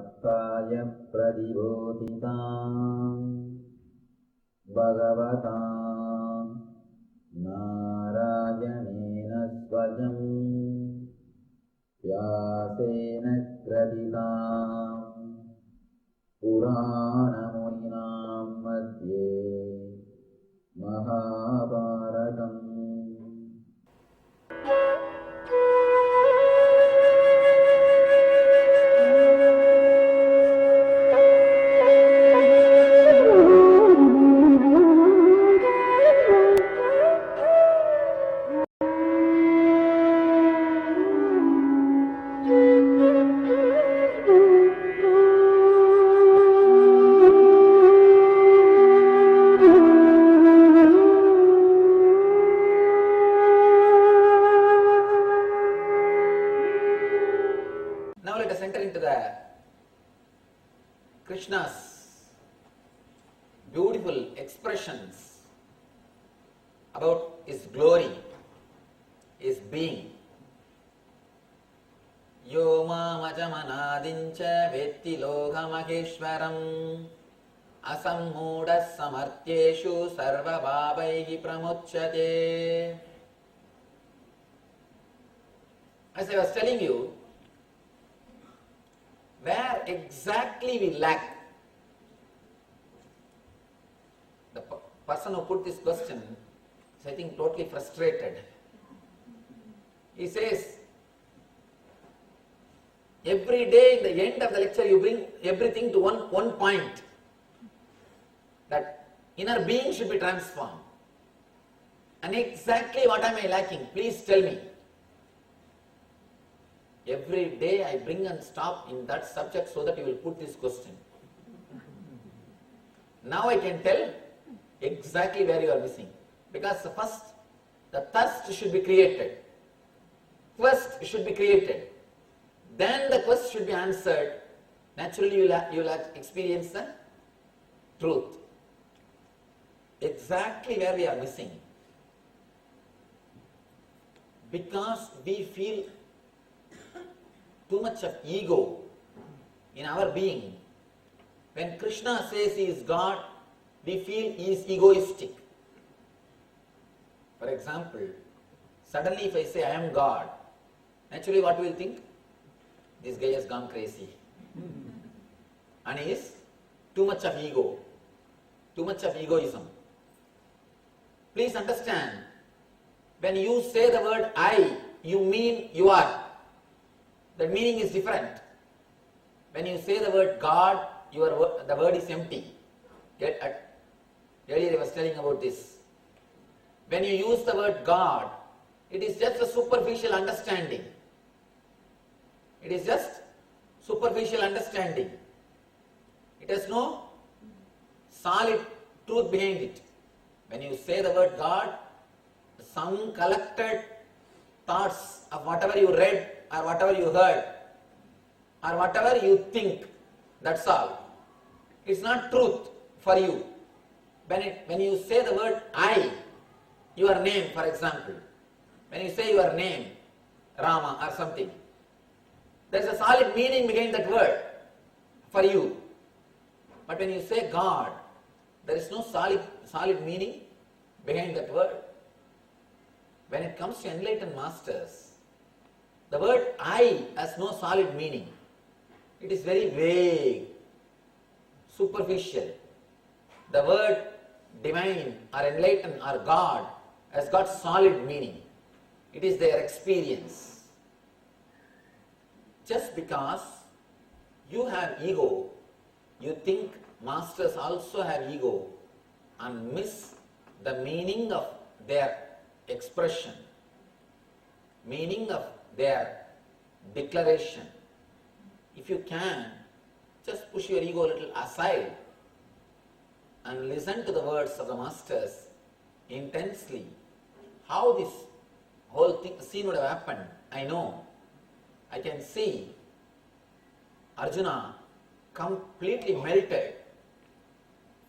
सप्ताय प्रतिबोधितां भगवता नारायणेन स्वयं व्यासेन ग्रथितां पुराणमुनिनां मध्ये महाभारतम्। Now let us enter into the Krishna's beautiful expressions about his glory, his being. Yo mamajamanadincha vetti lokamaheshwaram asammudas samartyeshu sarva bhavaihi pramuchyate. As I was telling you, where exactly we lack. The person who put this question is, I think, totally frustrated. He says, every day in the end of the lecture you bring everything to one point, that inner being should be transformed. And exactly what am I lacking? Please tell me. Every day I bring and stop in that subject so that you will put this question. Now I can tell exactly where you are missing. Because first, the thirst should be created. First should be created. Then the quest should be answered. Naturally you will experience the truth. Exactly where we are missing. Because we feel too much of ego in our being. When Krishna says he is God, we feel he is egoistic. For example, suddenly if I say I am God, naturally what we will think? This guy has gone crazy. And he is too much of ego, too much of egoism. Please understand, when you say the word I, you mean you are. The meaning is different. When you say the word God, the word is empty. Earlier I was telling about this. When you use the word God, it is just a superficial understanding. It is just superficial understanding. It has no solid truth behind it. When you say the word God, some collected thoughts of whatever you read or whatever you heard or whatever you think, that's all. It's not truth for you. When you say the word I, your name for example, when you say your name, Rama or something, there's a solid meaning behind that word for you. But when you say God, there is no solid meaning behind that word. When it comes to enlightened masters, the word I has no solid meaning. It is very vague, superficial. The word divine or enlightened or God has got solid meaning. It is their experience. Just because you have ego, you think masters also have ego and miss the meaning of their expression, meaning of their declaration. If you can, just push your ego a little aside and listen to the words of the masters intensely. How this whole scene would have happened, I know. I can see Arjuna completely melted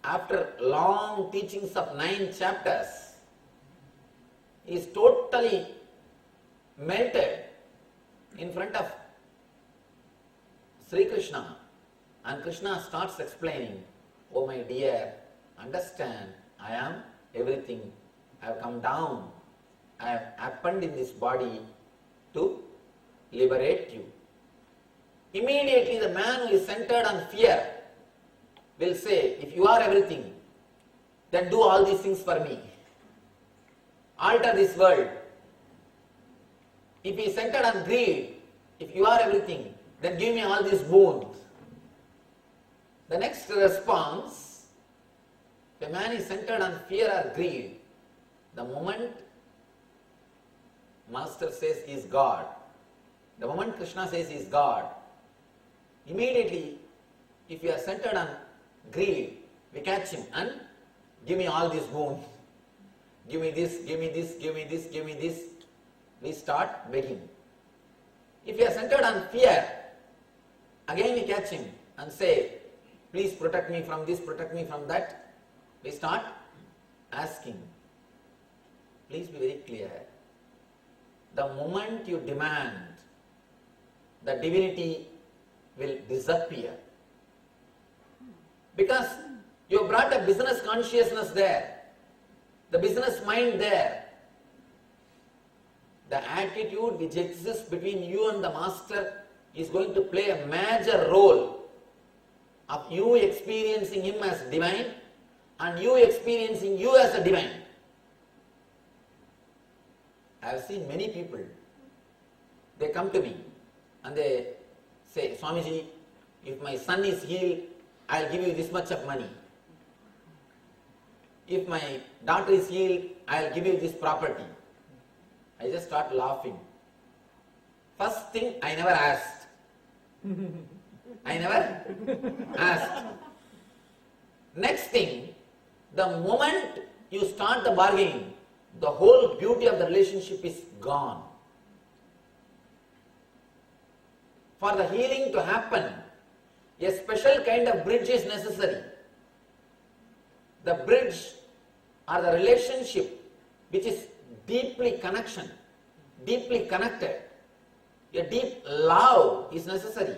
after long teachings of 9 chapters. He is totally melted in front of Sri Krishna And Krishna starts explaining, oh my dear, understand, I am everything. I have come down. I have happened in this body to liberate you. Immediately the man who is centered on fear will say, if you are everything, then do all these things for me. Alter this world. If he is centered on greed, if you are everything, then give me all these boons. The next response, if a man is centered on fear or greed, the moment Master says he is God, the moment Krishna says he is God, immediately, if you are centered on greed, we catch him and give me all these boons. Give me this, give me this, give me this, give me this. We start begging. If you are centered on fear, again we catch him and say, please protect me from this, protect me from that. We start asking. Please be very clear. The moment you demand, the divinity will disappear. Because you brought a business consciousness there, the business mind there. The attitude which exists between you and the Master is going to play a major role of you experiencing him as divine and you experiencing you as a divine. I have seen many people, they come to me and they say, Swamiji, if my son is healed, I will give you this much of money. If my daughter is healed, I will give you this property. I just start laughing. First thing, I never asked. I never asked. Next thing, the moment you start the bargaining, the whole beauty of the relationship is gone. For the healing to happen, a special kind of bridge is necessary. The bridge or the relationship which is deeply connected. A deep love is necessary.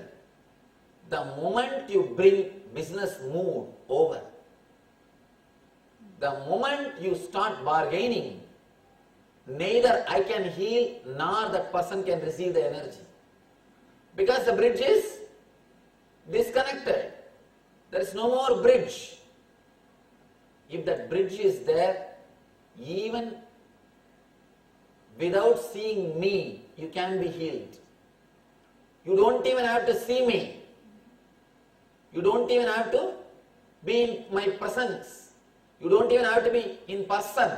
The moment you bring business mood over, the moment you start bargaining, neither I can heal nor that person can receive the energy. Because the bridge is disconnected. There is no more bridge. If that bridge is there, even without seeing me, you can be healed. You don't even have to see me. You don't even have to be in my presence. You don't even have to be in person.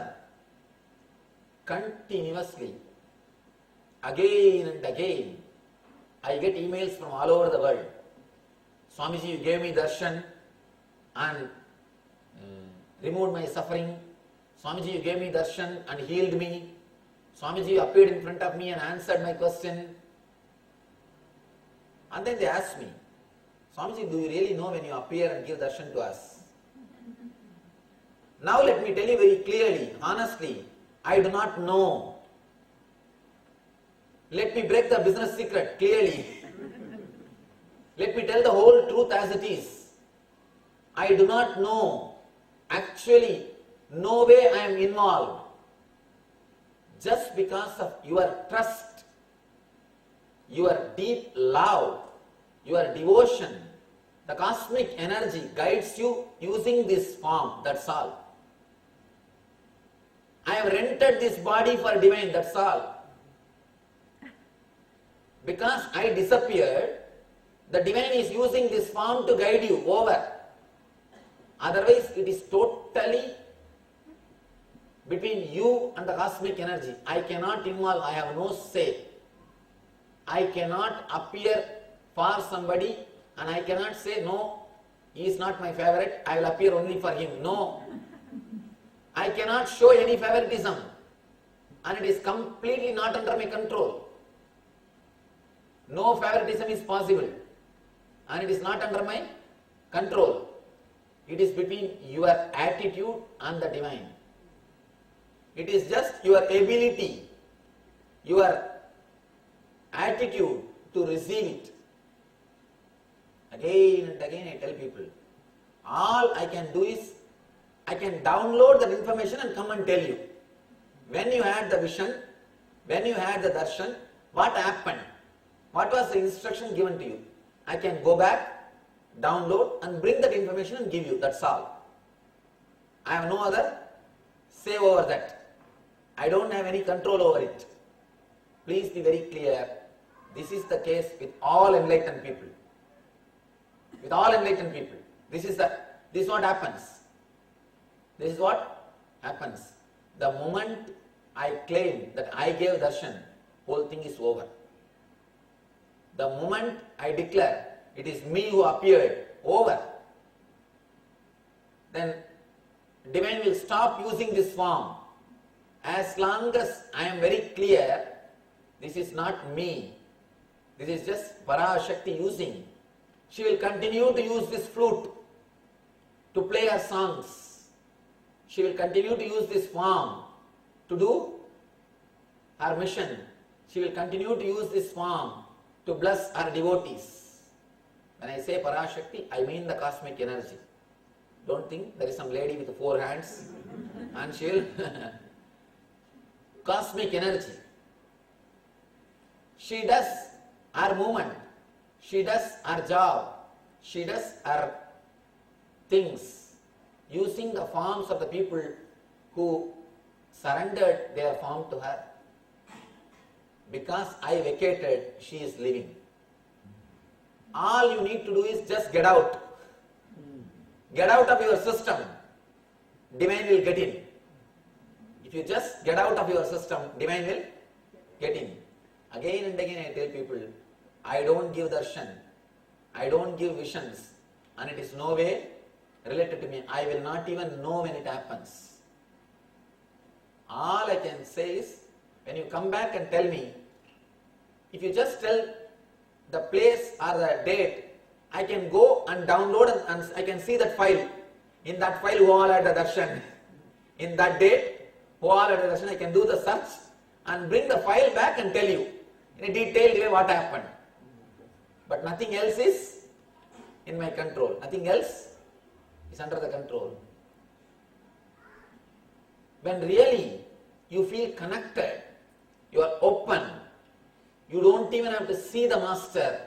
Continuously, again and again, I get emails from all over the world. Swamiji, you gave me darshan and removed my suffering. Swamiji, you gave me darshan and healed me. Swamiji, you appeared in front of me and answered my question. And then they ask me, Swamiji, do you really know when you appear and give darshan to us? Now let me tell you very clearly, honestly, I do not know. Let me break the business secret clearly. Let me tell the whole truth as it is. I do not know. Actually, no way I am involved. Just because of your trust, your deep love, your devotion, the cosmic energy guides you using this form, that's all. I have rented this body for divine, that's all. Because I disappeared, the divine is using this form to guide you over. Otherwise, it is totally between you and the cosmic energy. I cannot involve, I have no say. I cannot appear for somebody and I cannot say, no, he is not my favorite, I will appear only for him. No. I cannot show any favoritism and it is completely not under my control. No favoritism is possible and it is not under my control. It is between your attitude and the divine. It is just your ability, your attitude to receive it. Again and again I tell people, all I can do is, I can download that information and come and tell you. When you had the vision, when you had the darshan, what happened? What was the instruction given to you? I can go back, download and bring that information and give you, that's all. I have no other say over that. I don't have any control over it. Please be very clear. This is the case with all enlightened people. With all enlightened people. This is what happens. This is what happens. The moment I claim that I gave darshan, whole thing is over. The moment I declare it is me who appeared, over. Then divine will stop using this form. As long as I am very clear, this is not me. This is just Parashakti using. She will continue to use this flute to play her songs. She will continue to use this form to do her mission. She will continue to use this form to bless her devotees. When I say Parashakti, I mean the cosmic energy. Don't think there is some lady with 4 hands and she will cosmic energy. She does her movement, she does her job, she does her things using the forms of the people who surrendered their form to her. Because I vacated, she is living. All you need to do is just get out. Get out of your system. Divine will get in. If you just get out of your system, divine will get in. Again and again I tell people, I don't give darshan, I don't give visions, and it is no way related to me. I will not even know when it happens. All I can say is, when you come back and tell me, if you just tell the place or the date, I can go and download and I can see that file. In that file, who all had the darshan. In that date, who all had the darshan, I can do the search and bring the file back and tell you in a detailed way what happened. But nothing else is in my control. Nothing else is under the control. When really you feel connected, you are open, you don't even have to see the master,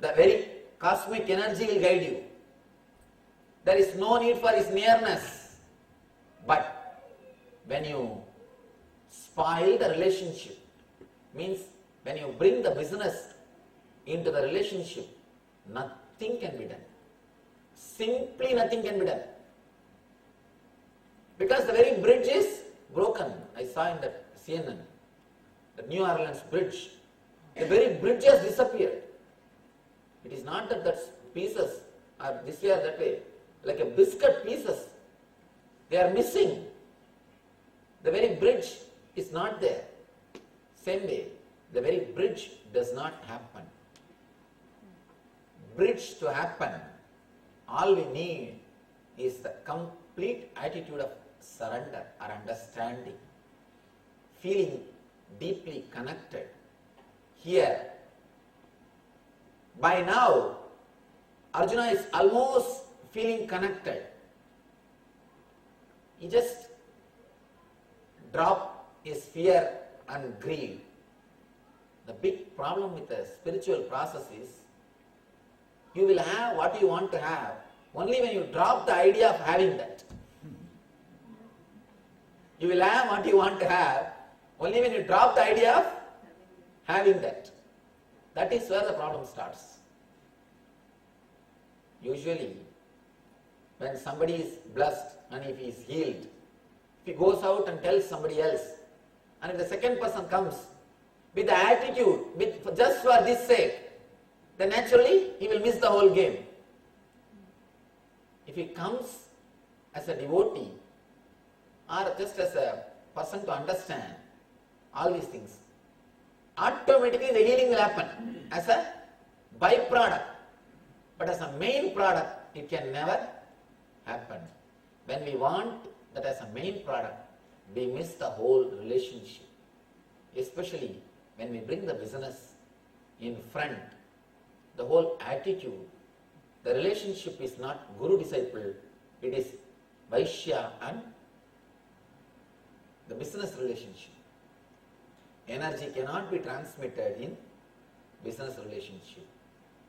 the very cosmic energy will guide you. There is no need for his nearness. But when you spoil the relationship, means when you bring the business into the relationship, nothing can be done. Simply nothing can be done. Because the very bridge is broken. I saw in that CNN, the New Orleans bridge. The very bridge has disappeared. It is not that pieces are this way or that way, like a biscuit pieces. They are missing. The very bridge is not there. Same way, the very bridge does not happen. Bridge to happen, all we need is the complete attitude of surrender or understanding, feeling deeply connected. Here, by now, Arjuna is almost feeling connected. He just dropped his fear and greed. The big problem with the spiritual process is, you will have what you want to have only when you drop the idea of having that. You will have what you want to have only when you drop the idea of having that. That is where the problem starts. Usually, when somebody is blessed and if he is healed, if he goes out and tells somebody else, and if the second person comes with the attitude, just for this sake, then naturally he will miss the whole game. If he comes as a devotee or just as a person to understand all these things, automatically the healing will happen as a byproduct. But as a main product, it can never happen. When we want that as a main product, we miss the whole relationship. Especially when we bring the business in front, the whole attitude The relationship is not guru-disciple, it is Vaishya and the business relationship. Energy cannot be transmitted in business relationship.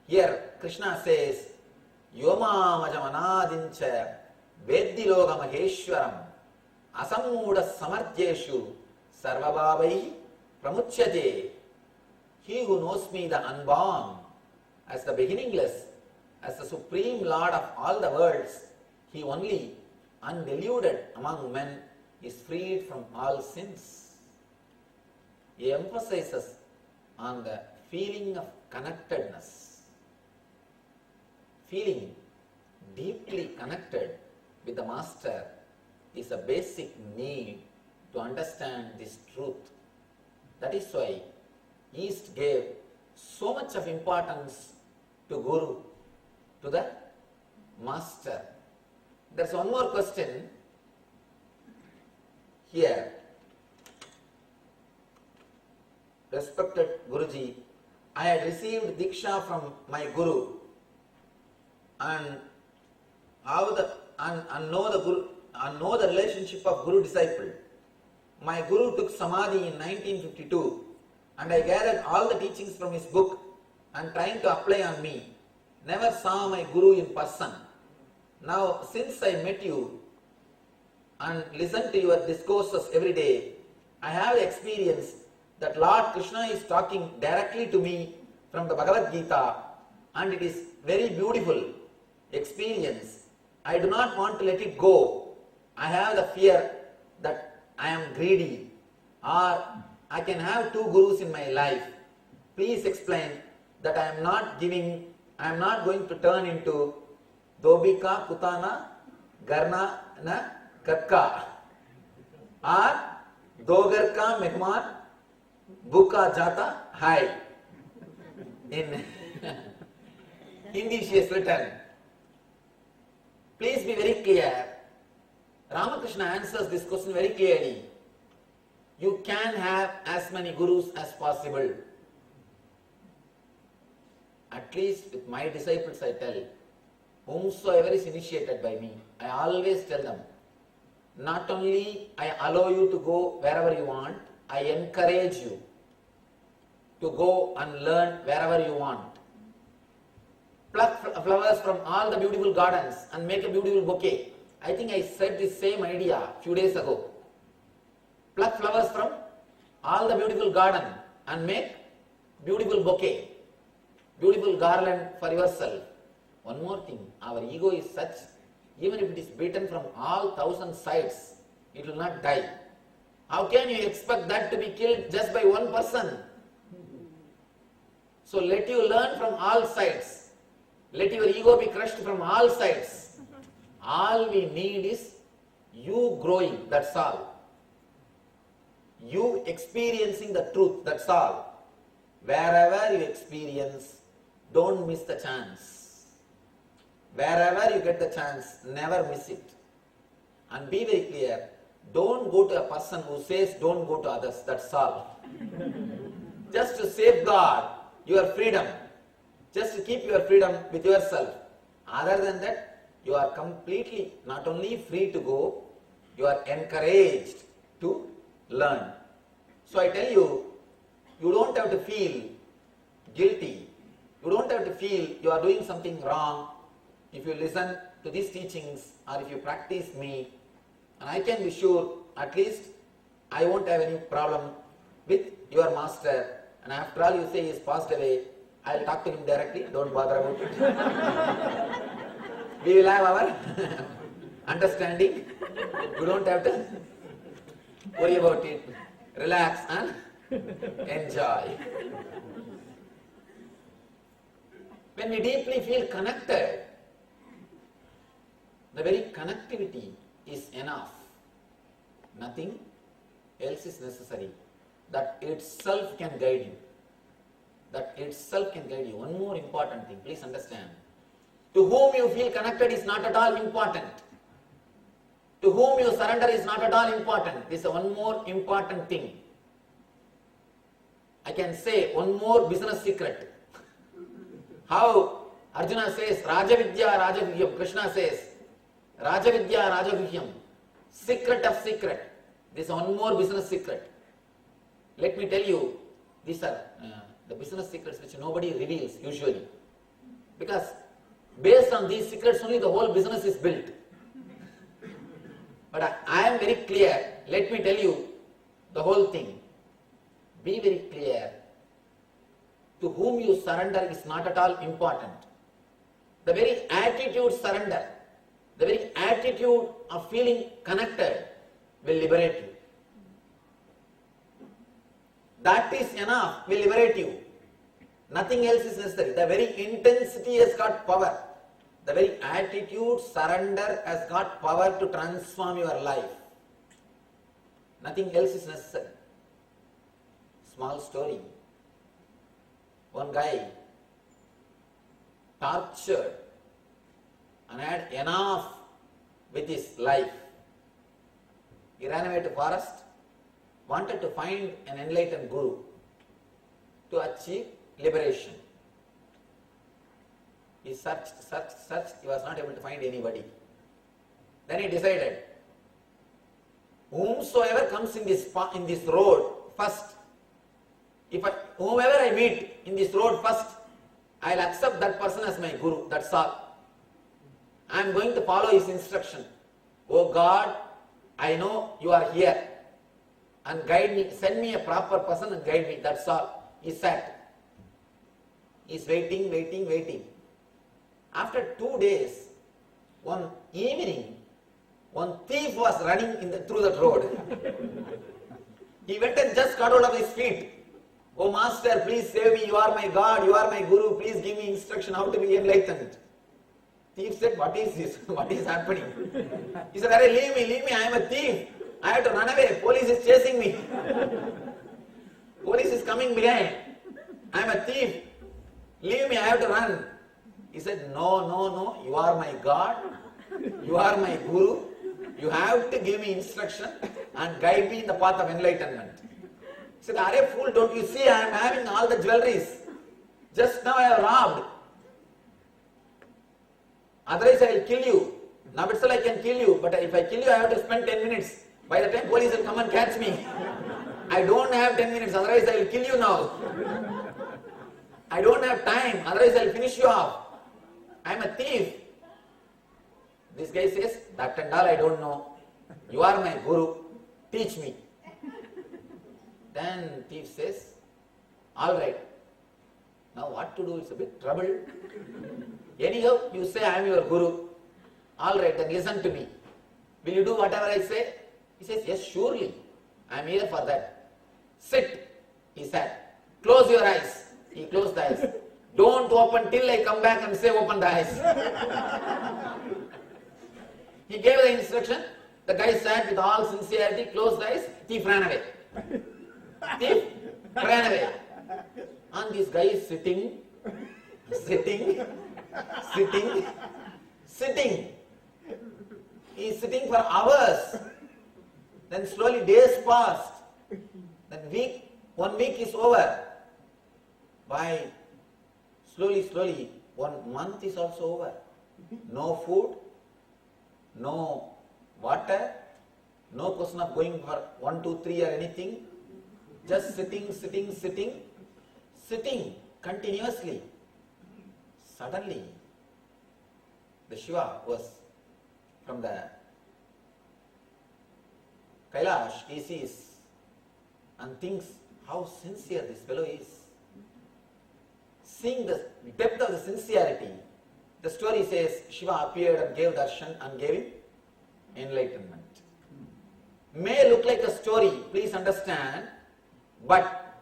Here Krishna says, Yomamajamanadincha Veddiloga Maheshwaram Asammuda Samarthyeshu Sarvabhavai Pramuchyate. He who knows me, the unborn, as the beginningless, as the supreme Lord of all the worlds, he only, undeluded among men, is freed from all sins. He emphasizes on the feeling of connectedness. Feeling deeply connected with the Master is a basic need to understand this truth. That is why East gave so much of importance to Guru, to the Master. There's one more question here. Respected Guruji, I had received Diksha from my Guru and know the relationship of Guru-disciple. My Guru took Samadhi in 1952 and I gathered all the teachings from his book and trying to apply on me. Never saw my Guru in person. Now, since I met you and listened to your discourses every day, I have experienced that Lord Krishna is talking directly to me from the Bhagavad Gita, and it is very beautiful experience. I do not want to let it go. I have the fear that I am greedy or I can have two gurus in my life. Please explain that I am not going to turn into Dobika Putana Garna na Katka or Dogarka Mehman Buka Jata Hai. In Hindi she has written. Please be very clear. Ramakrishna answers this question very clearly. You can have as many gurus as possible. At least with my disciples I tell, whomsoever is initiated by me, I always tell them, not only I allow you to go wherever you want, I encourage you to go and learn wherever you want. Pluck flowers from all the beautiful gardens and make a beautiful bouquet. I think I said this same idea a few days ago. Pluck flowers from all the beautiful garden and make beautiful bouquet, beautiful garland for yourself. One more thing, our ego is such, even if it is beaten from all 1,000 sides, it will not die. How can you expect that to be killed just by one person? So let you learn from all sides. Let your ego be crushed from all sides. All we need is you growing, that's all. You experiencing the truth, that's all. Wherever you experience, don't miss the chance. Wherever you get the chance, never miss it. And be very clear, don't go to a person who says don't go to others, that's all. Just to safeguard your freedom. Just to keep your freedom with yourself. Other than that, you are completely not only free to go, you are encouraged to learn. So I tell you, you don't have to feel guilty. You don't have to feel you are doing something wrong if you listen to these teachings or if you practice me. And I can be sure, at least I won't have any problem with your master. And after all you say he is passed away, I will talk to him directly, don't bother about it. We will have our understanding. You don't have to worry about it. Relax and enjoy. When we deeply feel connected, the very connectivity is enough. Nothing else is necessary. That itself can guide you. That itself can guide you. One more important thing, please understand. To whom you feel connected is not at all important. To whom you surrender is not at all important. This is one more important thing. I can say one more business secret. How Arjuna says, Rajavidya, Rajaguhyam. Krishna says, Rajavidya, Rajaguhyam. Secret of secret. This is one more business secret. Let me tell you, these are the business secrets which nobody reveals usually. Because based on these secrets only the whole business is built. But I am very clear. Let me tell you the whole thing. Be very clear. To whom you surrender is not at all important. The very attitude surrender, the very attitude of feeling connected will liberate you. That is enough, will liberate you. Nothing else is necessary. The very intensity has got power. The very attitude, surrender has got power to transform your life. Nothing else is necessary. Small story. One guy tortured and had enough with his life. He ran away to forest, wanted to find an enlightened guru to achieve liberation. He searched, he was not able to find anybody. Then he decided, whomsoever comes in this road first, whomever I meet in this road first, I will accept that person as my guru, that's all. I am going to follow his instruction. Oh God, I know you are here and guide me, send me a proper person and guide me, that's all. He sat. He is waiting. After 2 days, one evening, one thief was running through that road. He went and just got hold of his feet. Oh Master, please save me, you are my God, you are my Guru, please give me instruction how to be enlightened. Thief said, what is this? What is happening? He said, Arey, leave me, I am a thief. I have to run away, police is chasing me. Police is coming behind. I am a thief. Leave me, I have to run. He said, no, you are my God, you are my Guru, you have to give me instruction and guide me in the path of enlightenment. He said, Arey fool, don't you see I am having all the jewelries? Just now I have robbed. Otherwise I will kill you. Now itself I can kill you, but if I kill you I have to spend 10 minutes. By the time police will come and catch me. I don't have 10 minutes, otherwise I will kill you now. I don't have time, otherwise I will finish you off. I am a thief. This guy says, that and all I don't know. You are my Guru, teach me. Then thief says, all right. Now what to do? It's a bit trouble. Anyhow, you say I am your Guru. All right, then listen to me. Will you do whatever I say? He says, yes, surely. I am here for that. Sit, he said. Close your eyes. He closed the eyes. Don't open till I come back and say open the eyes. He gave the instruction. The guy sat with all sincerity, closed the eyes. Thief ran away. Thief ran away. And this guy is sitting. He is sitting for hours. Then slowly days passed. Then 1 week is over. By slowly 1 month is also over. No food, no water, no question of going for 1, 2, 3 or anything. Just sitting continuously. Suddenly, the Shiva was from the Kailash, he sees and thinks how sincere this fellow is. Seeing the depth of the sincerity, the story says Shiva appeared and gave darshan and gave him enlightenment. May look like a story, please understand, but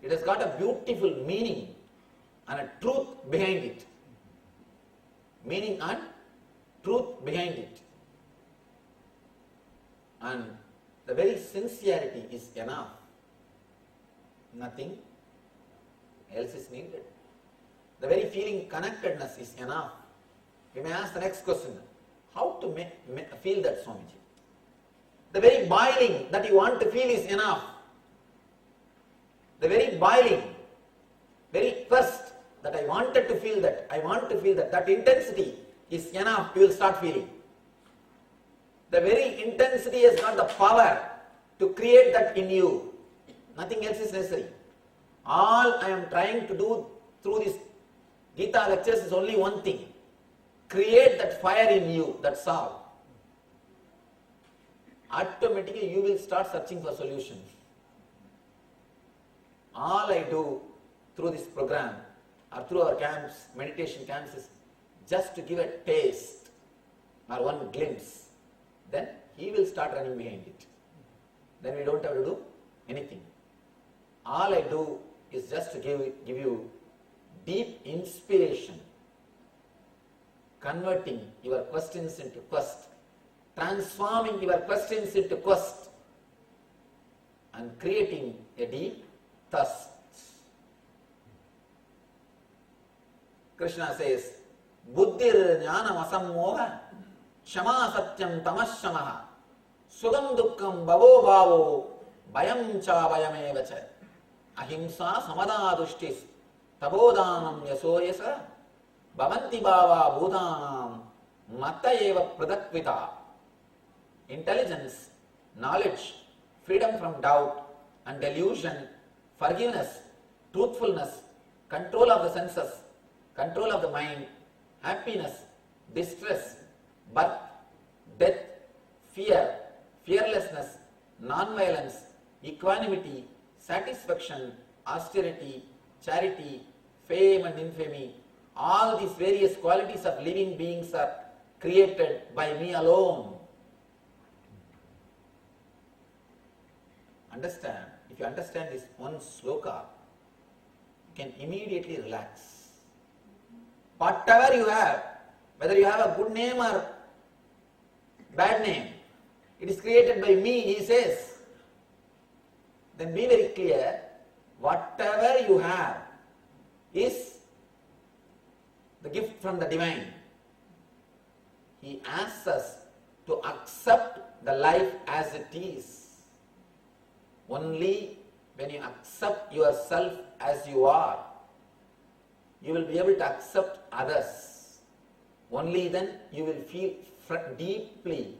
it has got a beautiful meaning and a truth behind it. Meaning and truth behind it. And the very sincerity is enough. Nothing else is needed. The very feeling connectedness is enough. We may ask the next question, how to feel that, Swamiji? The very boiling that you want to feel is enough. The very boiling, very thirst that I wanted to feel that, I want to feel that, that intensity is enough, you will start feeling. The very intensity has got the power to create that in you. Nothing else is necessary. All I am trying to do through these Gita lectures is only one thing. Create that fire in you, that's all. Automatically you will start searching for solutions. All I do through this program or through our camps, meditation camps, is just to give a taste or one glimpse. Then he will start running behind it. Then we don't have to do anything. All I do is just to give you deep inspiration, converting your questions into quest, transforming your questions into quest, and creating a deep thirst. Krishna says, Buddhir jnanam asammoha, shama satyam tamashamaha, sugam dukkam bhavo bhavo, bayam cha bayamevacha, ahimsa samada dushtis, tabodanam yasoyasa, bhavanti bhava bhutanam, matta eva pradakvita. Intelligence, knowledge, freedom from doubt and delusion, forgiveness, truthfulness, control of the senses, control of the mind, happiness, distress, birth, death, fear, fearlessness, non-violence, equanimity, satisfaction, austerity, charity, fame and infamy, all these various qualities of living beings are created by me alone. Understand? If you understand this one sloka, you can immediately relax. Whatever you have, whether you have a good name or bad name, it is created by me, he says. Then be very clear, whatever you have is the gift from the divine. He asks us to accept the life as it is. Only when you accept yourself as you are, you will be able to accept others. Only then you will feel deeply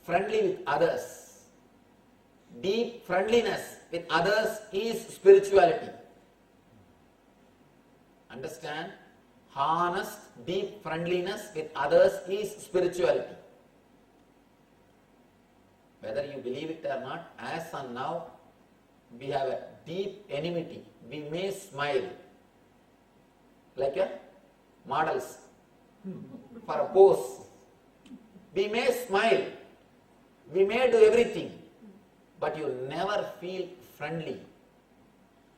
friendly with others. Deep friendliness with others is spirituality. Understand? Honest, deep friendliness with others is spirituality. Whether you believe it or not, as on now, we have a deep enmity. We may smile like a models for a pose. We may smile, we may do everything, but you never feel friendly.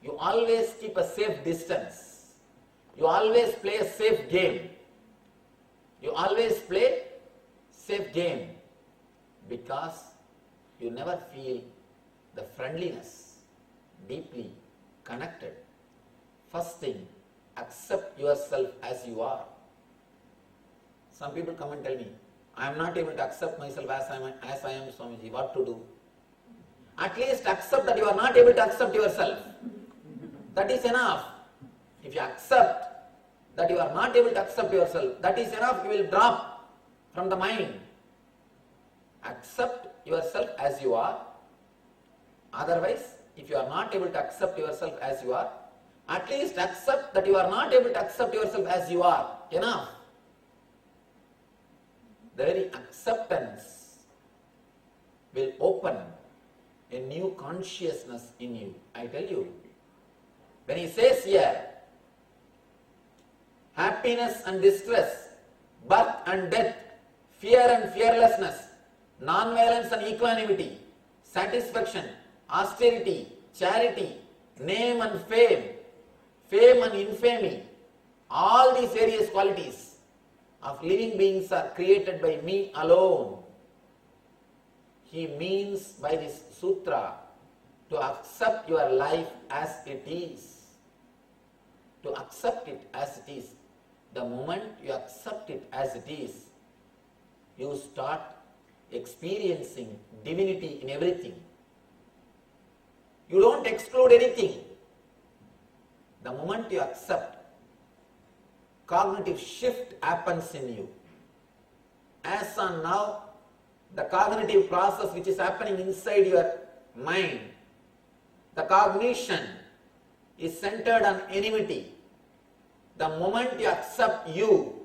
You always keep a safe distance. You always play a safe game. You always play safe game because you never feel the friendliness, deeply connected. First thing, accept yourself as you are. Some people come and tell me, I am not able to accept myself as I am, Swamiji. What to do? At least accept that you are not able to accept yourself. That is enough. If you accept that you are not able to accept yourself, that is enough. You will drop from the mind. Accept yourself as you are. Otherwise, if you are not able to accept yourself as you are, at least accept that you are not able to accept yourself as you are. Enough. The very acceptance will open a new consciousness in you. I tell you, when he says here, happiness and distress, birth and death, fear and fearlessness, non-violence and equanimity, satisfaction, austerity, charity, name and fame, fame and infamy, all these various qualities of living beings are created by me alone. He means by this sutra to accept your life as it is. To accept it as it is. The moment you accept it as it is, you start experiencing divinity in everything. You don't exclude anything. The moment you accept cognitive shift happens in you. As on now, the cognitive process which is happening inside your mind, the cognition is centered on enmity. The moment you accept you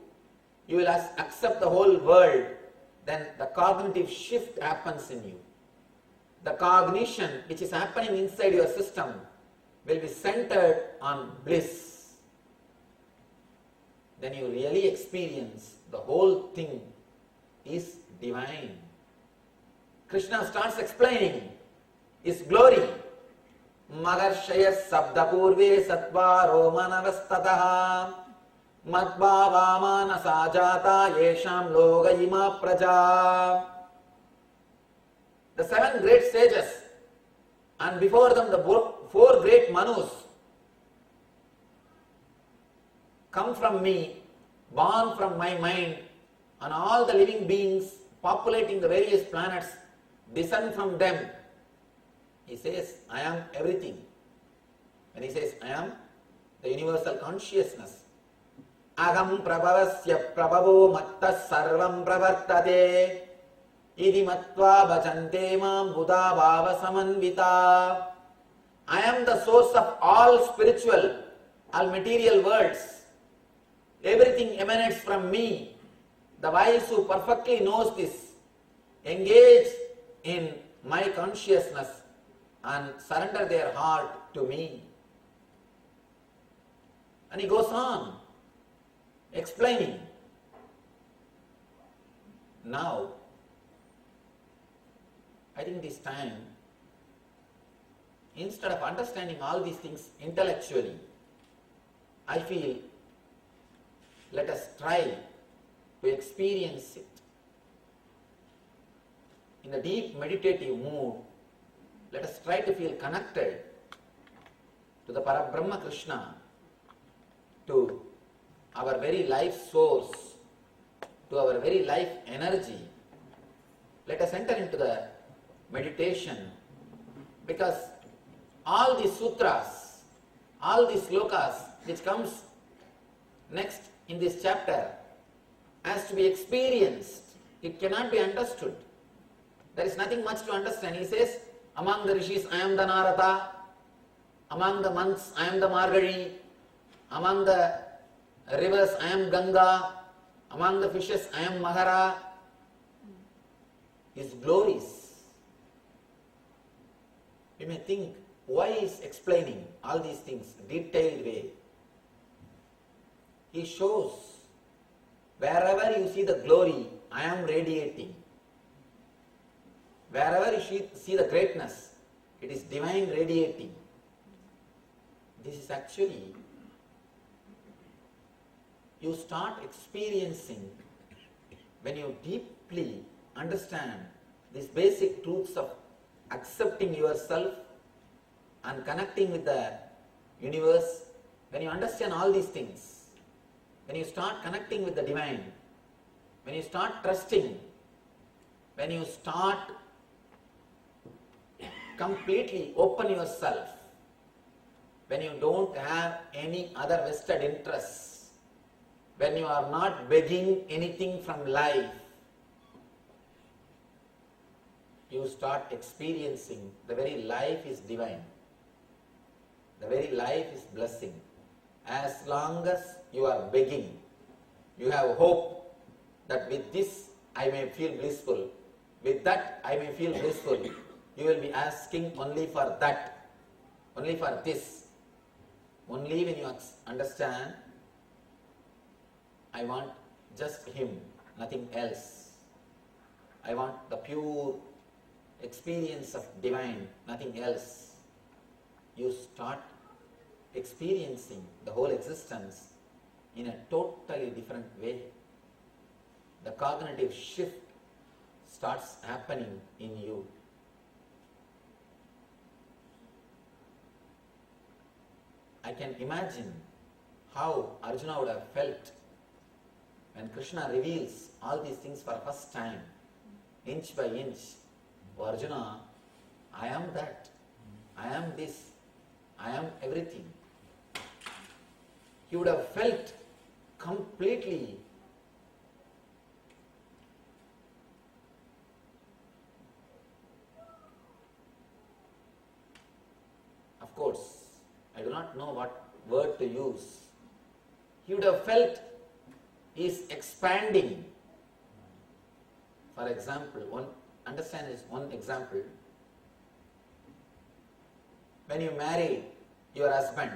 will accept the whole world, then the cognitive shift happens in you. The cognition which is happening inside your system will be centered on bliss. Then you really experience the whole thing is divine. Krishna starts explaining his glory. Magarshaya sabda purve satvaro manavastataha madbhava manasa jata yesham loga ima praja. The 7 great sages, and before them the 4 great manus, come from me, born from my mind, and all the living beings populating the various planets descend from them. He says, I am everything. When he says, I am the universal consciousness. Agam prabhavasya prabhavo matta sarvam pravartate idi matva bhajante mam buddha bhava samanvita. I am the source of all spiritual, all material worlds. Everything emanates from me. The wise who perfectly knows this engage in my consciousness and surrender their heart to me. And he goes on explaining. Now, I think this time, instead of understanding all these things intellectually, I feel let us try to experience it. In the deep meditative mood, let us try to feel connected to the Parabrahma Krishna, to our very life source, to our very life energy. Let us enter into the meditation, because all these sutras, all these slokas which comes next in this chapter has to be experienced. It cannot be understood. There is nothing much to understand. He says, among the rishis I am the Narada, among the months I am the Margari, among the rivers I am Ganga, among the fishes I am Mahara. His glories. We may think, why he is explaining all these things detailed way? He shows wherever you see the glory, I am radiating. Wherever you see the greatness, it is divine radiating. This is actually, you start experiencing when you deeply understand these basic truths of accepting yourself and connecting with the universe. When you understand all these things, when you start connecting with the divine, when you start trusting, when you start completely open yourself, when you don't have any other vested interests, when you are not begging anything from life, you start experiencing the very life is divine. The very life is blessing. As long as you are begging, you have hope that with this I may feel blissful, with that I may feel blissful. You will be asking only for that, only for this. Only when you understand, I want just Him, nothing else. I want the pure experience of divine, nothing else. You start experiencing the whole existence in a totally different way. The cognitive shift starts happening in you. I can imagine how Arjuna would have felt when Krishna reveals all these things for the first time, inch by inch. Oh Arjuna, I am that, I am this, I am everything. He would have felt completely of course, I do not know what word to use. He would have felt he is expanding. For example, understand this one example. When you marry your husband,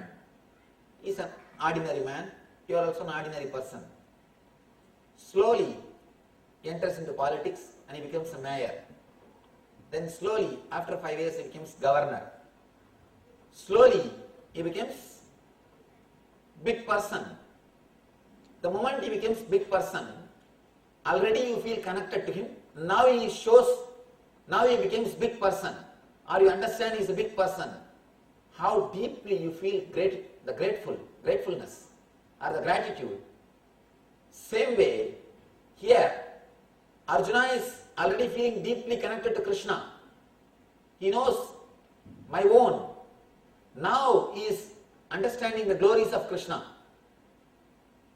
he is an ordinary man, you are also an ordinary person. Slowly he enters into politics and he becomes a mayor. Then slowly, after 5 years, he becomes governor. Slowly he becomes big person. The moment he becomes big person, already you feel connected to him. Now he becomes big person, or you understand he is a big person. How deeply you feel gratefulness or the gratitude. Same way, here, Arjuna is already feeling deeply connected to Krishna. He knows my own. Now he is understanding the glories of Krishna.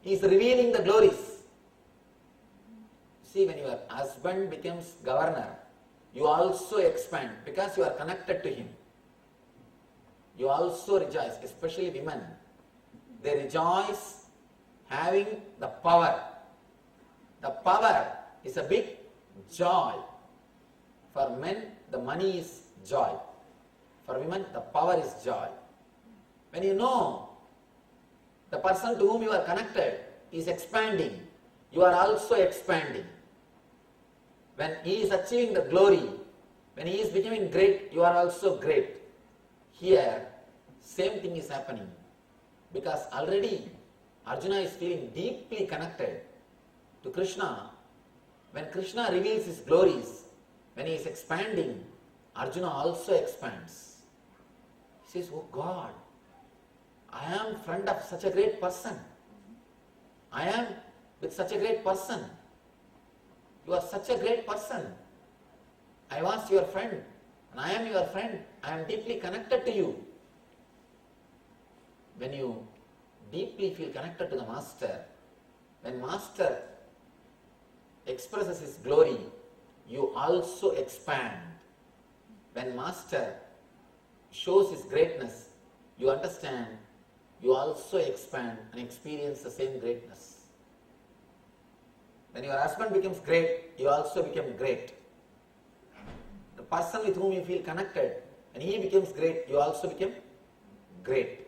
He is revealing the glories. See, when your husband becomes governor, you also expand because you are connected to him. You also rejoice, especially women. They rejoice having the power. The power is a big joy. For men, the money is joy. For women, the power is joy. When you know the person to whom you are connected is expanding, you are also expanding. When he is achieving the glory, when he is becoming great, you are also great. Here, same thing is happening. Because already Arjuna is feeling deeply connected to Krishna. When Krishna reveals his glories, when he is expanding, Arjuna also expands. He says, oh God, I am friend of such a great person. I am with such a great person. You are such a great person. I was your friend and I am your friend. I am deeply connected to you. When you deeply feel connected to the Master, when Master expresses his glory, you also expand. When Master shows his greatness, you understand, you also expand and experience the same greatness. When your husband becomes great, you also become great. The person with whom you feel connected, and he becomes great, you also become great.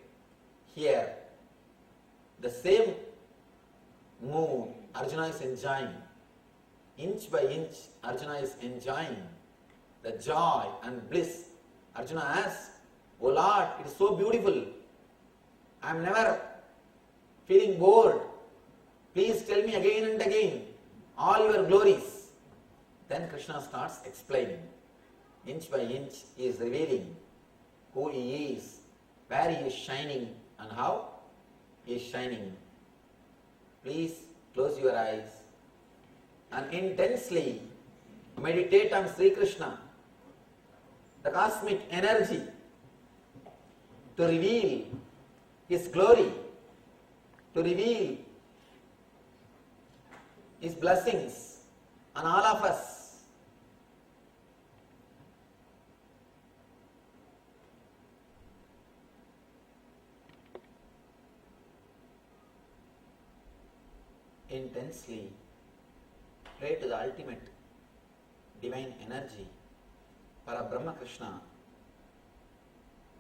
Here, the same mood Arjuna is enjoying. Inch by inch, Arjuna is enjoying the joy and bliss. Arjuna asks, oh Lord, it is so beautiful. I am never feeling bored. Please tell me again and again all your glories. Then Krishna starts explaining. Inch by inch, he is revealing who he is, where he is shining, and how he is shining. Please close your eyes and intensely meditate on Sri Krishna, the cosmic energy, to reveal his glory, to reveal his blessings on all of us. Intensely pray to the ultimate divine energy, Parabrahma Krishna,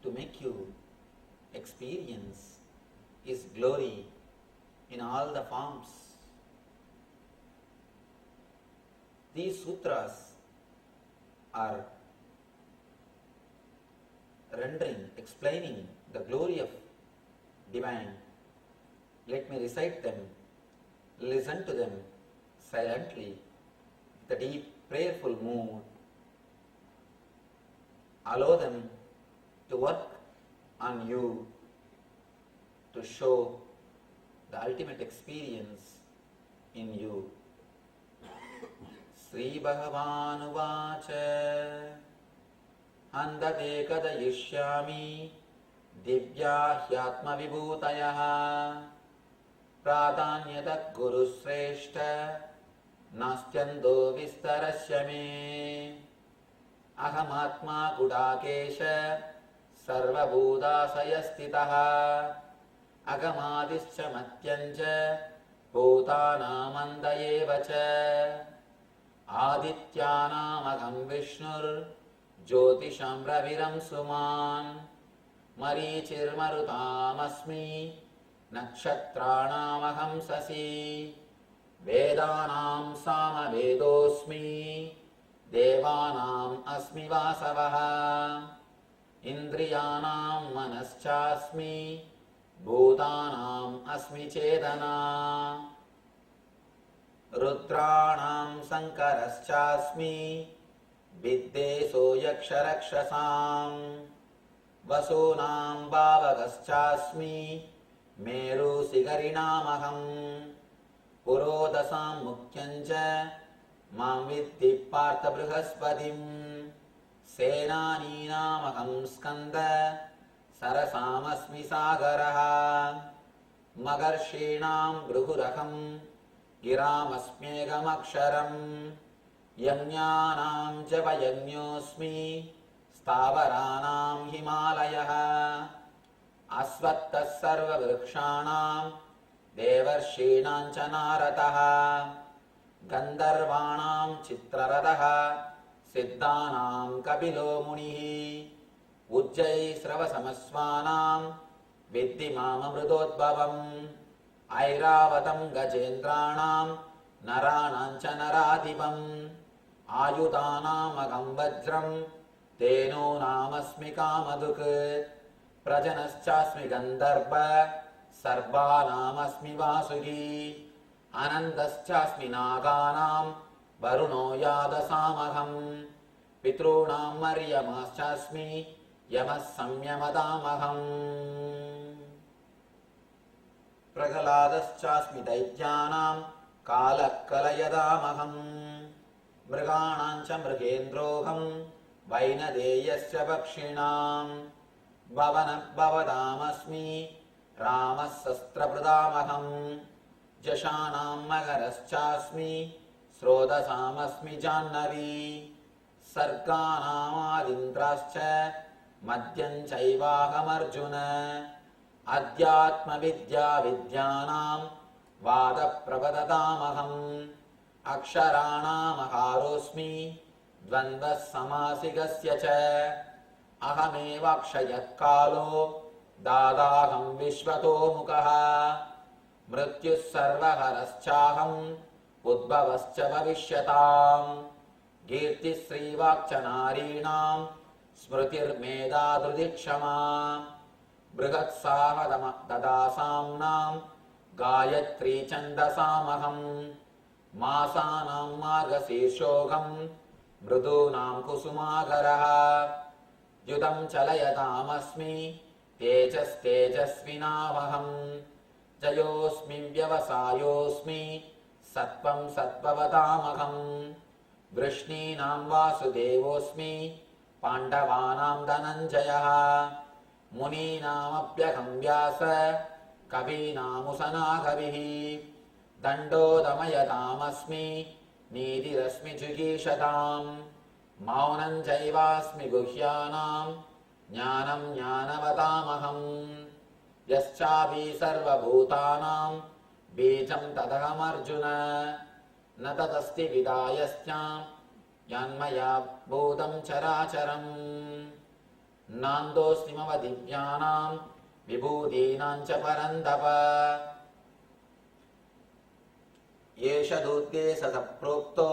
to make you experience his glory in all the forms. These sutras are explaining the glory of divine. Let me recite them. Listen to them silently, the deep prayerful mood. Allow them to work on you to show the ultimate experience in you. Sri Bhagavan Uvacha Andate Kadayishyami Divya Hyatma Vibhutayaha प्राधान्यतः गुरुश्रेष्ठ नास्त्यन्तो विस्तरस्य मे अहमात्मा गुडाकेश सर्वभूताशयस्थितः अगमादिश्च मत्यञ्च भूतानामन्त एव च आदित्यानामहं विष्णुर्ज्योतिषं रविरं सुमान् मरीचिर्मरुतामस्मि नक्षत्राणामहं शशि वेदानां सामवेदोऽस्मि देवानाम् अस्मि वासवः इन्द्रियाणां मनश्चास्मि भूतानाम् अस्मि चेतना रुद्राणां शङ्करश्चास्मि विद्येशो यक्षरक्षसां वसूनां भावगश्चास्मि मेरुशिखरिणामहं पुरोदशां मुख्यं च मां विद्धि पार्थ बृहस्पतिं सेनानीनामहं स्कन्द सरसामस्मि सागरः मगर्षीणां भृगुरहं गिरामस्म्येकमक्षरं यज्ञानां जपयज्ञोऽस्मि स्थावराणां हिमालयः अश्वत्थः सर्ववृक्षाणां देवर्षीणां च नारदः गन्धर्वाणां चित्ररथः सिद्धानां कपिलो मुनिः उज्जैश्रवसमस्वानां विद्धि माममृतोद्भवम् ऐरावतं गजेन्द्राणां नराणां च नराधिपम् आयुधानामहं वज्रं धेनूनामस्मि कामधुक् प्रजनश्चास्मि गन्धर्व सर्वानामस्मि वासुकी अनन्तश्चास्मि नागानां वरुणो यादसामहं पितॄणां मर्यमाश्चास्मि यमः संयमतामहम् प्रह्लादश्चास्मि दैत्यानां कालः कलयतामहम् मृगाणां च मृगेन्द्रोऽहं वैनदेयश्च पक्षिणां भवतामस्मि रामः शस्त्रभृतामहं जशानां मकरश्चास्मि स्रोतसामस्मि जाह्नवी सर्गाणामादिन्द्राश्च मद्यं चैवाहमर्जुन अध्यात्मविद्याविद्यानां वादप्रवदतामहम् अक्षराणामहारोऽस्मि द्वन्द्वः समासिकस्य च अहमेवाक्षयः कालो दादाहं विश्वतोमुखः मृत्युः सर्वहरश्चाहम् उद्भवश्च भविष्यताम् कीर्तिश्रीवाक्च नारीणां स्मृतिर्मेधा धृतिः क्षमा बृहत्साहददासाम्नां गायत्री छन्दसामहं मासानां मार्गशीर्षोऽहं मृदूनां कुसुमाकरः युतं चलयतामस्मि तेजस्तेजस्विनामहं जयोऽस्मि व्यवसायोऽस्मि सत्त्वं सत्त्ववतामहं वृष्णीनां वासुदेवोऽस्मि पाण्डवानां धनञ्जयः मुनीनामप्यहं व्यास कवीनामुसना कविः दण्डो दमयतामस्मि नीतिरस्मि जिगीषतां मौनं चैवास्मि गुह्यानां ज्ञानं ज्ञानवतामहं यश्चापि सर्वभूतानां बीजं तदहमर्जुन न तदस्ति विदायस्त्यां यन्मया भूतं चराचरम् नान्दोऽस्मि मम दिव्यानां विभूतीनां च परन्तप एष दूते सतप्रोक्तो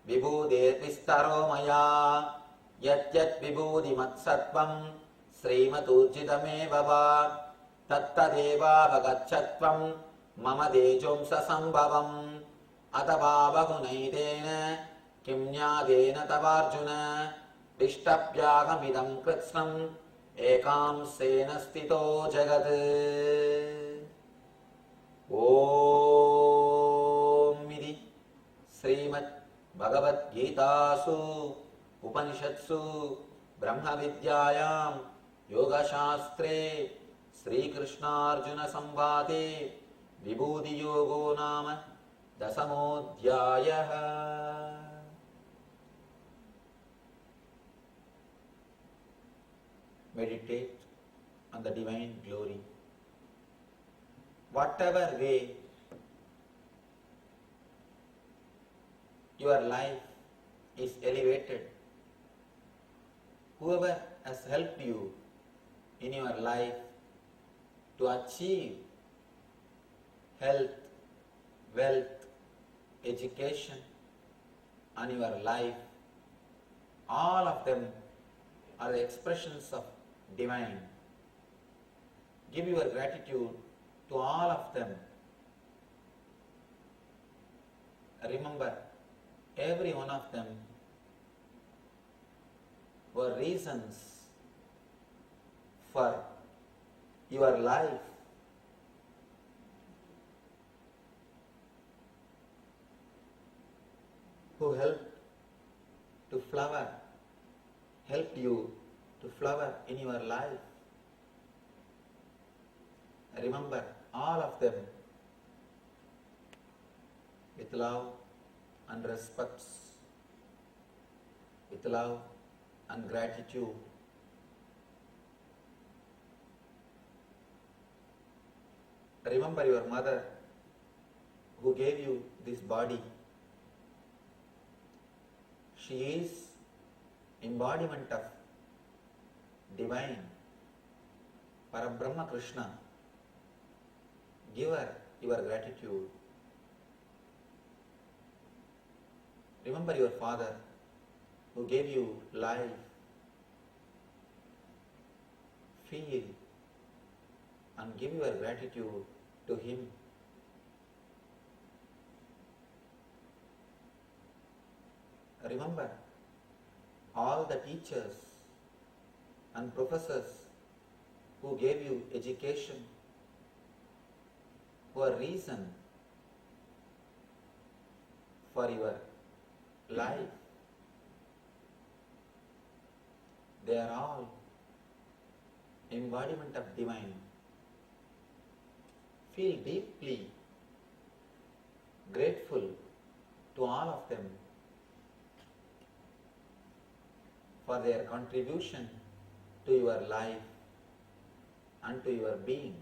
विभूतेर्विस्तरो मया यद्यद् विभूतिमत्सत्त्वं श्रीमतूर्जितमेव वा तत्तदेवावगच्छत्वं मम तेजोंससम्भवम् अथवा बहुनैतेन किं न्यायेन तवार्जुन इष्टभ्यागमिदं कृत्स्नम् एकांसेन स्थितो जगत् ॐ इति श्रीमद्भगवद्गीतासु उपनिषत्सु ब्रह्मविद्यायां योगशास्त्रे श्रीकृष्णार्जुनसंवादे विभूतियोगो नाम दशमोऽध्यायः. Meditate on the divine glory. Whatever way your life is elevated, whoever has helped you in your life to achieve health, wealth, education, and your life, all of them are the expressions of divine. Give your gratitude to all of them. Remember, every one of them were reasons for your life. Who helped to flower, helped you to flower in your life. Remember all of them with love and respect, with love and gratitude. Remember your mother who gave you this body. She is embodiment of divine, Parabrahma Krishna. Give her your gratitude. Remember your father who gave you life. Feel and give your gratitude to him. Remember all the teachers and professors who gave you education, who are reason for your life. They are all embodiment of divine. Feel deeply grateful to all of them for their contribution to your life and to your being.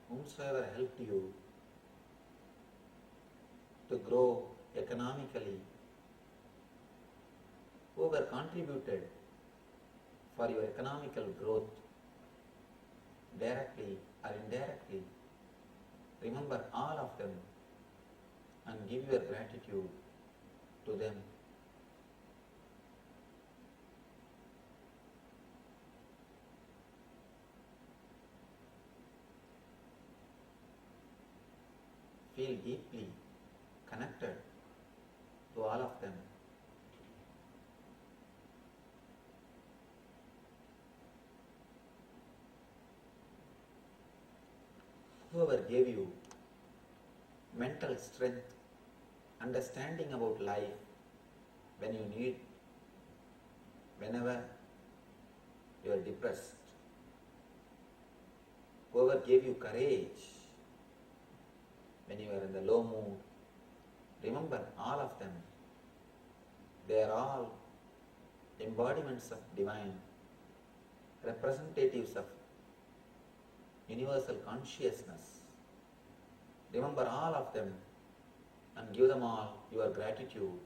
Whomsoever helped you to grow economically, whoever contributed for your economical growth, directly or indirectly, remember all of them and give your gratitude to them. Feel deeply connected to all of them. Whoever gave you mental strength, understanding about life when you need, whenever you are depressed, whoever gave you courage when you are in the low mood, remember all of them. They are all embodiments of divine, representatives of universal consciousness. Remember all of them and give them all your gratitude.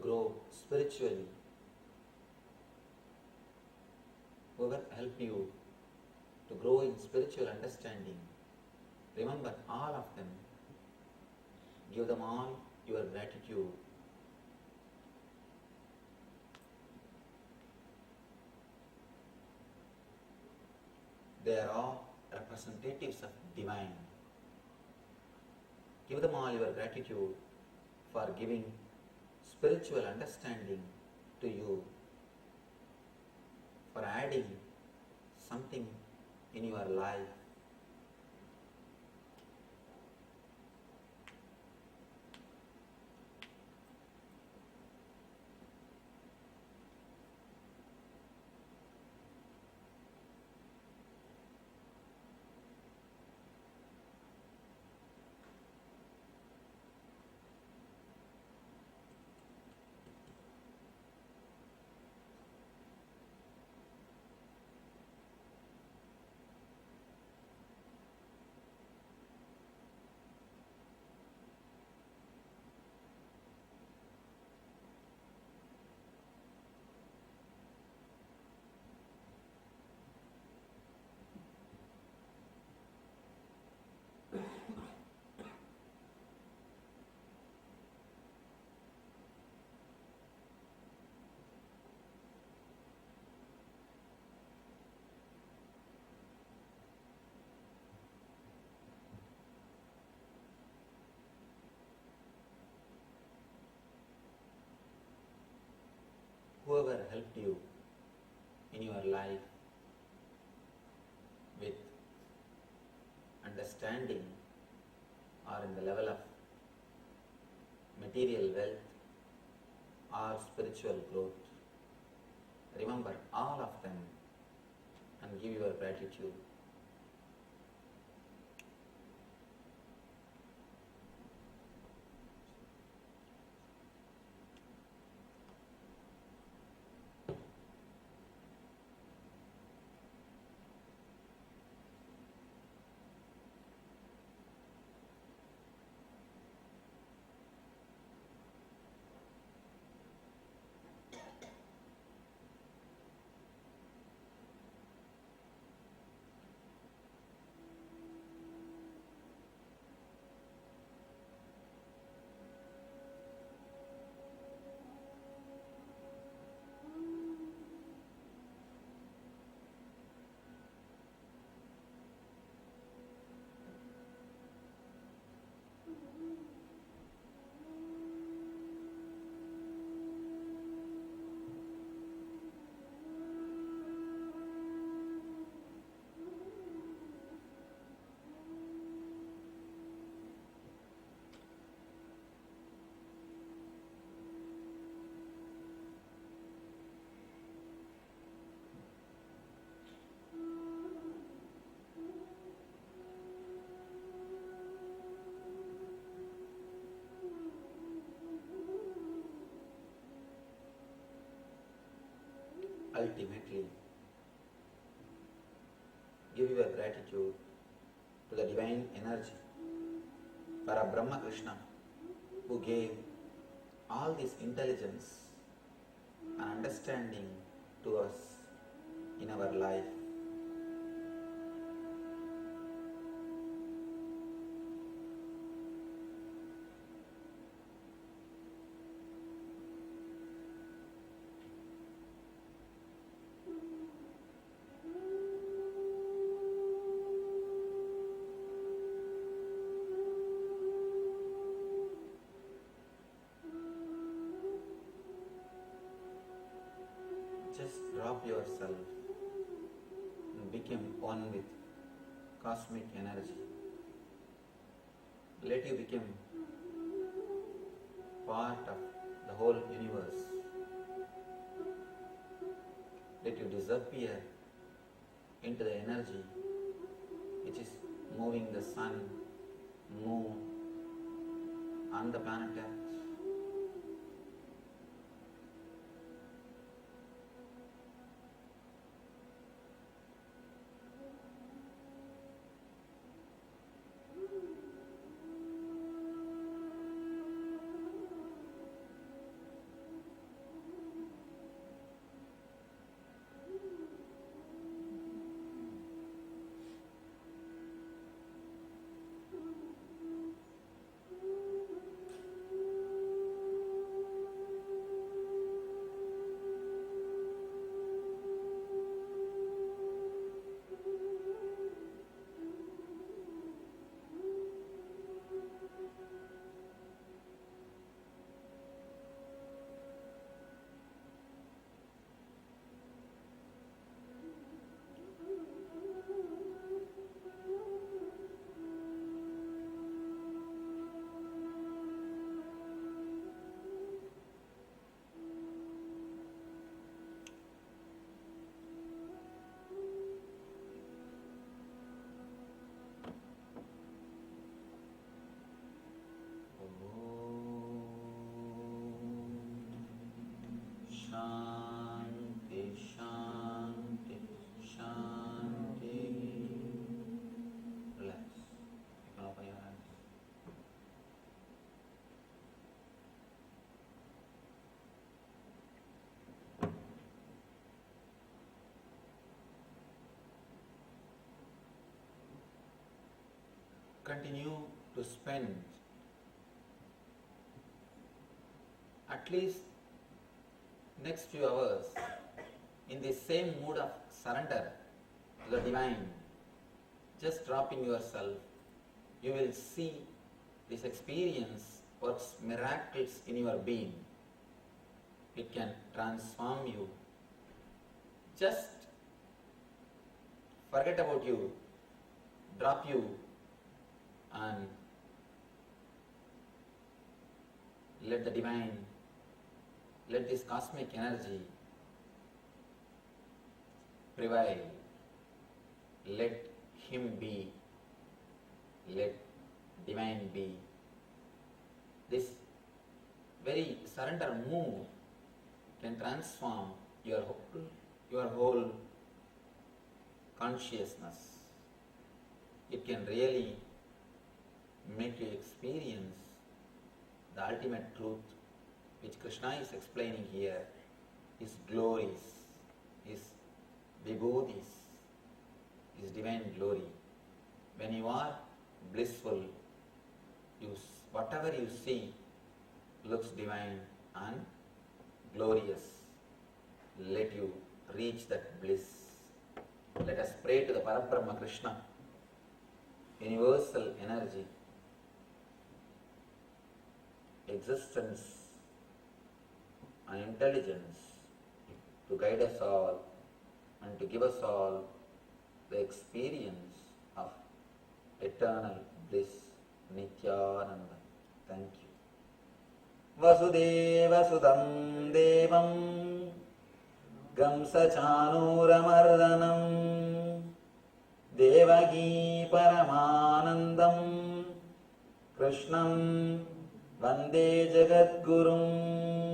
grow spiritually, whoever helped you to grow in spiritual understanding, remember all of them. Give them all your gratitude. They are all representatives of divine. Give them all your gratitude for giving spiritual understanding to you, for adding something in your life. Whoever helped you in your life with understanding or in the level of material wealth or spiritual growth, remember all of them and give your gratitude. Ultimately, give your gratitude to the divine energy, para Brahma Krishna, who gave all this intelligence and understanding to us in our life. Just drop yourself and become one with cosmic energy. Let you become part of the whole universe. Let you disappear into the energy which is moving the sun, moon, and the planet Earth. Shanti, Shanti, Shanti. Relax. You can open your hands. Continue to spend at least next few hours in the same mood of surrender to the divine. Just dropping yourself, you will see this experience works miracles in your being. It can transform you. Just forget about you, drop you, and let the divine, let this cosmic energy prevail. Let him be. Let divine be. This very surrender mood can transform your whole consciousness. It can really make you experience the ultimate truth which Krishna is explaining here, his glories, his vibhudis, his divine glory. When you are blissful, whatever you see looks divine and glorious. Let you reach that bliss. Let us pray to the Parabrahma Krishna, universal energy, existence and intelligence, to guide us all and to give us all the experience of eternal bliss, Nityananda. Thank you. Vasudeva Sudam Devam Gamsa Chanuramardhanam Devaki Paramanandam Krishnam Vande Jagadgurum.